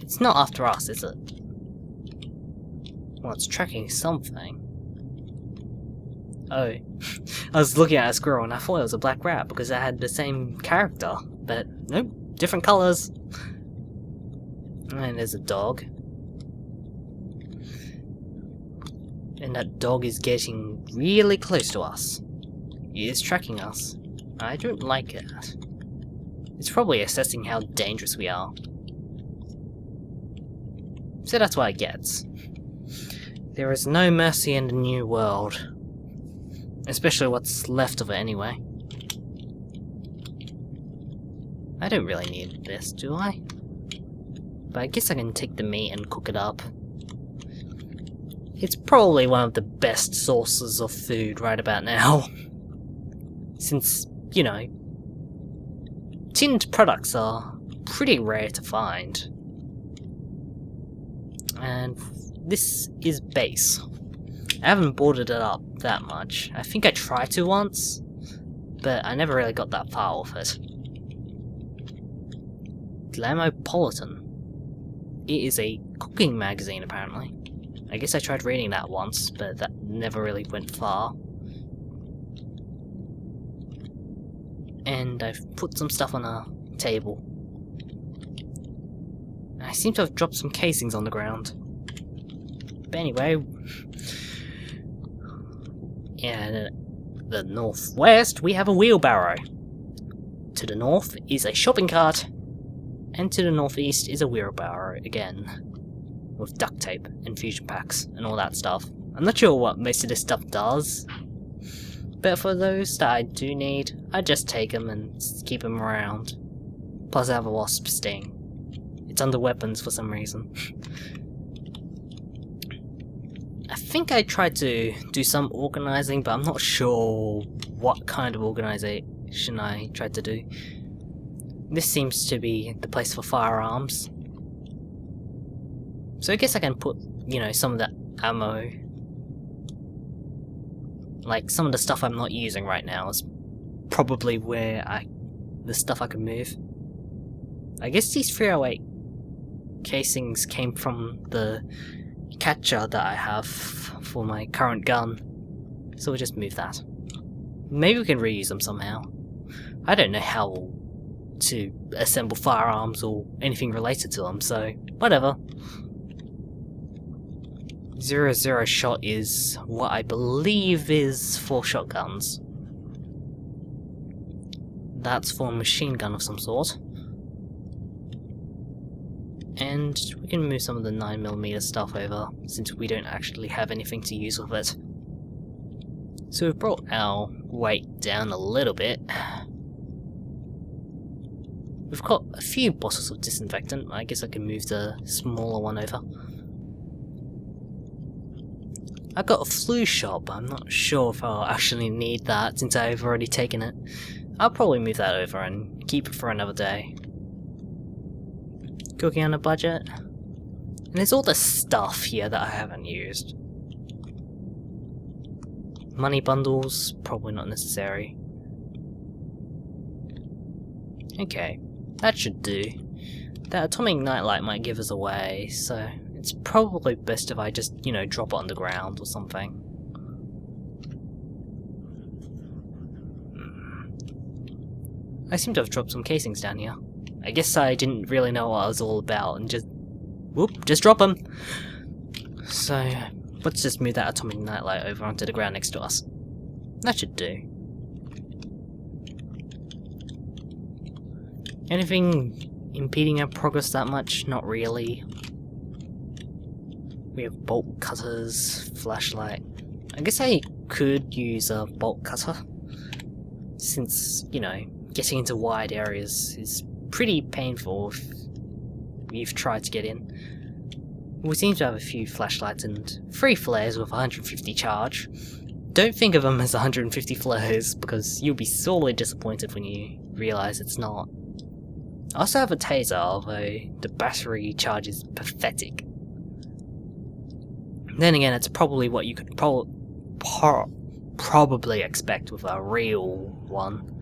It's not after us, is it? Well, it's tracking something. Oh. I was looking at a squirrel and I thought it was a black rat because it had the same character. But, nope. Different colours. And there's a dog. And that dog is getting really close to us. It is tracking us. I don't like it. It's probably assessing how dangerous we are. So that's what it gets. There is no mercy in the new world. Especially what's left of it anyway. I don't really need this, do I? But I guess I can take the meat and cook it up. It's probably one of the best sources of food right about now. Since, you know, tinned products are pretty rare to find. And this is base. I haven't boarded it up that much. I think I tried to once, but I never really got that far with it. Glamopolitan. It is a cooking magazine, apparently. I guess I tried reading that once, but that never really went far. And I've put some stuff on a table. I seem to have dropped some casings on the ground. But anyway... In the northwest, we have a wheelbarrow. To the north is a shopping cart. And to the northeast is a wheelbarrow again. With duct tape and fusion packs and all that stuff. I'm not sure what most of this stuff does. But for those that I do need, I just take them and keep them around. Plus I have a wasp sting. It's under weapons for some reason. I think I tried to do some organising, but I'm not sure what kind of organisation I tried to do. This seems to be the place for firearms. So I guess I can put, you know, some of the ammo. Like, some of the stuff I'm not using right now is probably where the stuff I can move. I guess these 308 casings came from the catcher that I have for my current gun. So we'll just move that. Maybe we can reuse them somehow. I don't know how to assemble firearms or anything related to them, so whatever. 0.0 shot is what I believe is for shotguns. That's for a machine gun of some sort. And we can move some of the 9mm stuff over, since we don't actually have anything to use with it. So we've brought our weight down a little bit. We've got a few bottles of disinfectant. I guess I can move the smaller one over. I got a flu shot, but I'm not sure if I'll actually need that since I've already taken it. I'll probably move that over and keep it for another day. Cooking on a budget. And there's all this stuff here that I haven't used. Money bundles, probably not necessary. Okay, that should do. That atomic nightlight might give us away, so it's probably best if I just, you know, drop it on the ground or something. I seem to have dropped some casings down here. I guess I didn't really know what I was all about and just... whoop, just drop them! So, let's just move that atomic nightlight over onto the ground next to us. That should do. Anything impeding our progress that much? Not really. We have bolt cutters, flashlight. I guess I could use a bolt cutter, since, you know, getting into wide areas is pretty painful if you've tried to get in. We seem to have a few flashlights and 3 flares with 150 charge. Don't think of them as 150 flares, because you'll be sorely disappointed when you realise it's not. I also have a taser, although the battery charge is pathetic. Then again, it's probably what you could probably expect with a real one.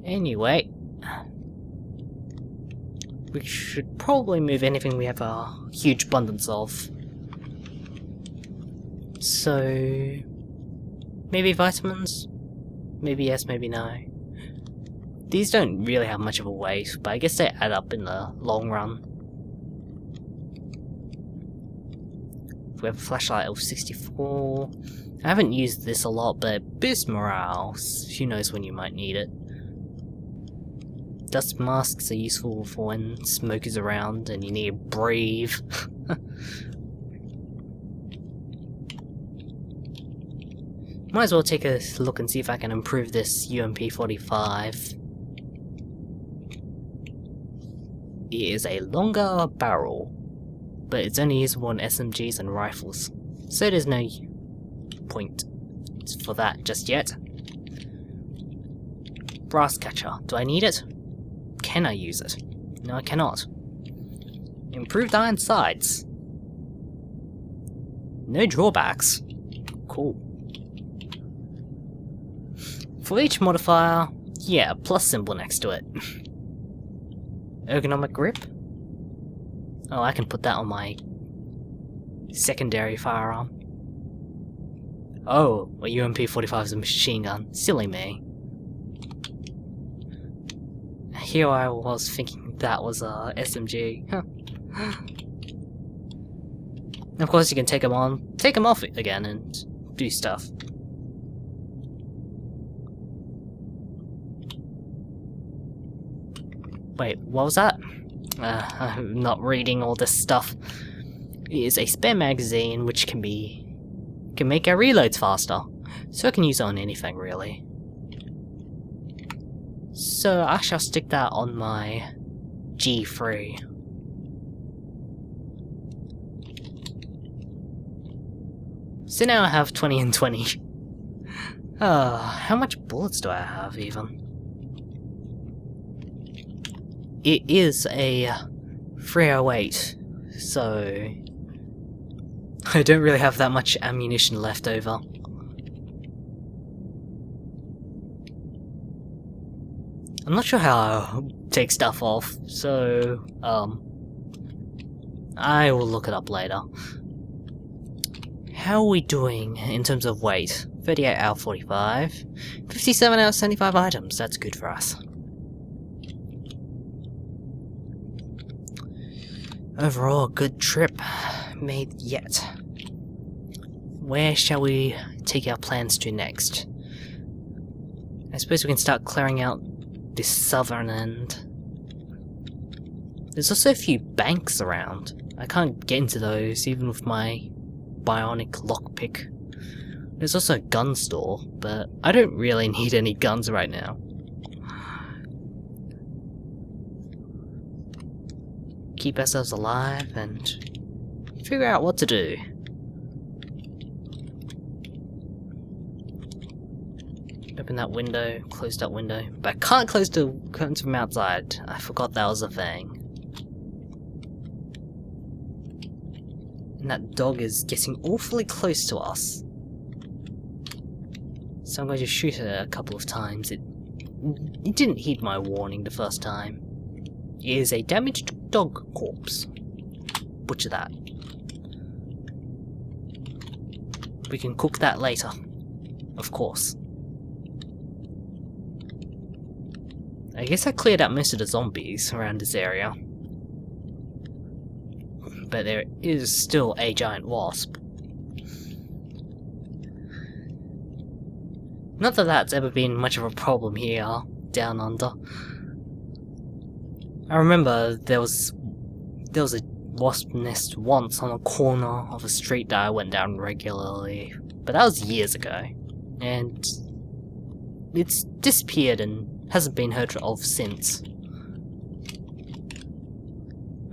Anyway, we should probably move anything we have a huge abundance of. So... maybe vitamins? Maybe yes, maybe no. These don't really have much of a weight, but I guess they add up in the long run. We have a flashlight of 64. I haven't used this a lot, but it boosts morale. Who knows when you might need it. Dust masks are useful for when smoke is around and you need to breathe. Might as well take a look and see if I can improve this UMP45. It is a longer barrel, but it's only usable on SMGs and rifles, so there's no point for that just yet. Brass catcher, do I need it? Can I use it? No, I cannot. Improved iron sights. No drawbacks. Cool. For each modifier, yeah, plus symbol next to it. Ergonomic grip? Oh, I can put that on my secondary firearm. Oh, a UMP45 is a machine gun. Silly me. Here I was thinking that was a SMG. Of course you can take them off again and do stuff. Wait, what was that? I'm not reading all this stuff. It is a spare magazine which can make our reloads faster, so I can use it on anything really. So I shall stick that on my G3. So now I have 20 and 20. How much bullets do I have even? It is a 308, so I don't really have that much ammunition left over. I'm not sure how I'll take stuff off, so I will look it up later. How are we doing in terms of weight? 38 out of 45, 57 out of 75 items, that's good for us. Overall, a good trip made yet. Where shall we take our plans to next? I suppose we can start clearing out this southern end. There's also a few banks around. I can't get into those even with my bionic lockpick. There's also a gun store, but I don't really need any guns right now. Keep ourselves alive and figure out what to do. Open that window, close that window, but I can't close the curtains from outside. I forgot that was a thing. And that dog is getting awfully close to us. So I'm going to shoot it a couple of times. It didn't heed my warning the first time. It is a damaged dog corpse. Butcher that. We can cook that later. Of course. I guess I cleared out most of the zombies around this area. But there is still a giant wasp. Not that that's ever been much of a problem here, down under. I remember there was a wasp nest once on a corner of a street that I went down regularly, but that was years ago, and it's disappeared and hasn't been heard of since.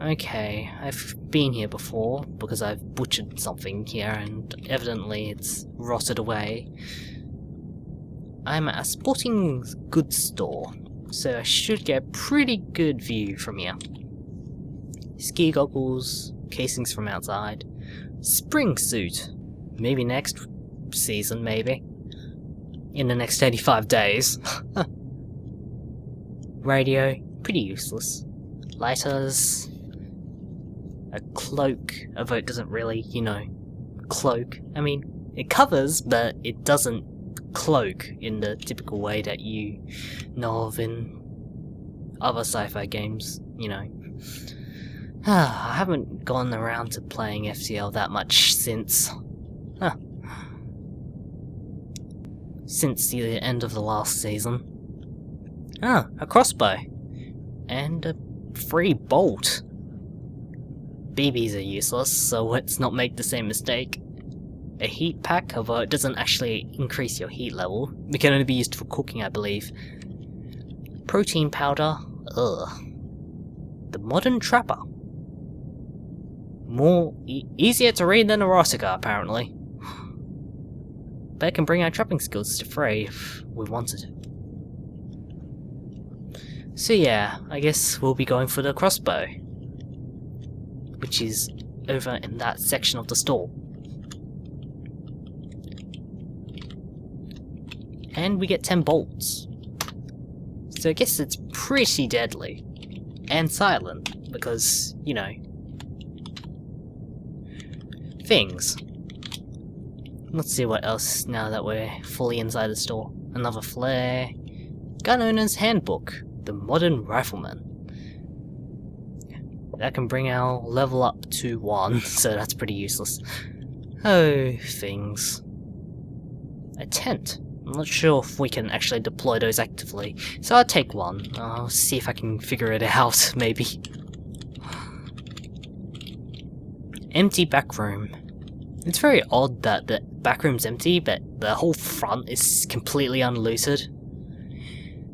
Okay, I've been here before because I've butchered something here and evidently it's rotted away. I'm at a sporting goods store, so I should get a pretty good view from here. Ski goggles, casings from outside, spring suit, maybe next season, maybe. In the next 85 days. Radio, pretty useless. lighters, a cloak, although it doesn't really, you know, cloak. I mean, it covers, but it doesn't cloak in the typical way that you know of in other sci-fi games, you know. I haven't gone around to playing FTL that much since the end of the last season. A crossbow and a free bolt. BBs are useless, so let's not make the same mistake. A heat pack, although it doesn't actually increase your heat level. It can only be used for cooking, I believe. Protein powder. Ugh. The Modern Trapper. Easier to read than erotica, apparently. But it can bring our trapping skills to fray if we wanted. So yeah, I guess we'll be going for the crossbow, which is over in that section of the store. And we get 10 bolts. So I guess it's pretty deadly. And silent, because, you know, things. Let's see what else now that we're fully inside the store. Another flare. Gun Owner's Handbook. The Modern Rifleman. That can bring our level up to 1, so that's pretty useless. Oh, things. A tent. I'm not sure if we can actually deploy those actively, so I'll take one. I'll see if I can figure it out, maybe. Empty back room. It's very odd that the back room's empty, but the whole front is completely unlooted.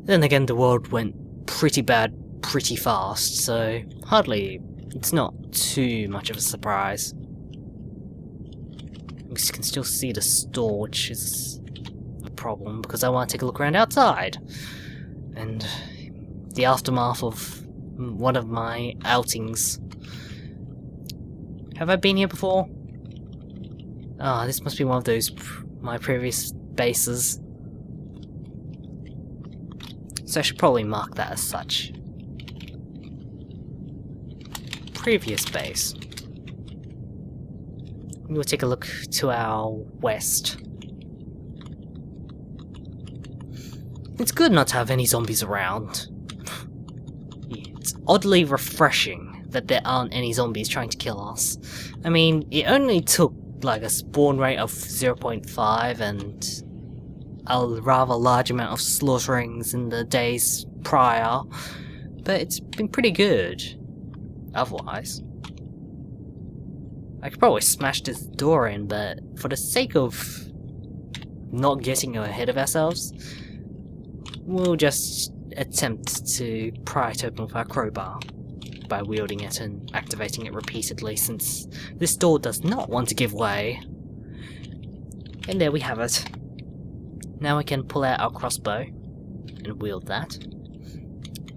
Then again, the world went pretty bad pretty fast, so it's not too much of a surprise. We can still see the store, which is a problem, because I want to take a look around outside. And the aftermath of one of my outings. Have I been here before? Ah, this must be one of those my previous bases. So I should probably mark that as such. Previous base. We'll take a look to our west. It's good not to have any zombies around. It's oddly refreshing that there aren't any zombies trying to kill us. I mean, it only took like a spawn rate of 0.5 and a rather large amount of slaughterings in the days prior, but it's been pretty good otherwise. I could probably smash this door in, but for the sake of not getting ahead of ourselves, we'll just attempt to pry it open with our crowbar by wielding it and activating it repeatedly, since this door does not want to give way. And there we have it. Now we can pull out our crossbow and wield that.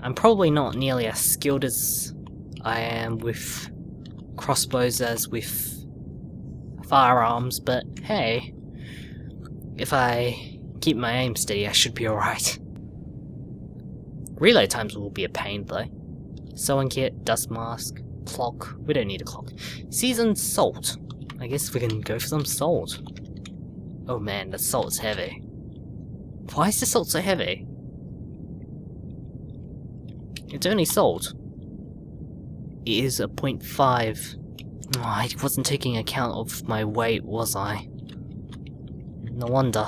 I'm probably not nearly as skilled as I am with crossbows as with firearms, but hey, if I keep my aim steady, I should be alright. Reload times will be a pain though. Sewing kit, dust mask, clock. We don't need a clock. Seasoned salt. I guess we can go for some salt. Oh man, that salt's heavy. Why is the salt so heavy? It's only salt. It is a 0.5. Oh, I wasn't taking account of my weight, was I? No wonder.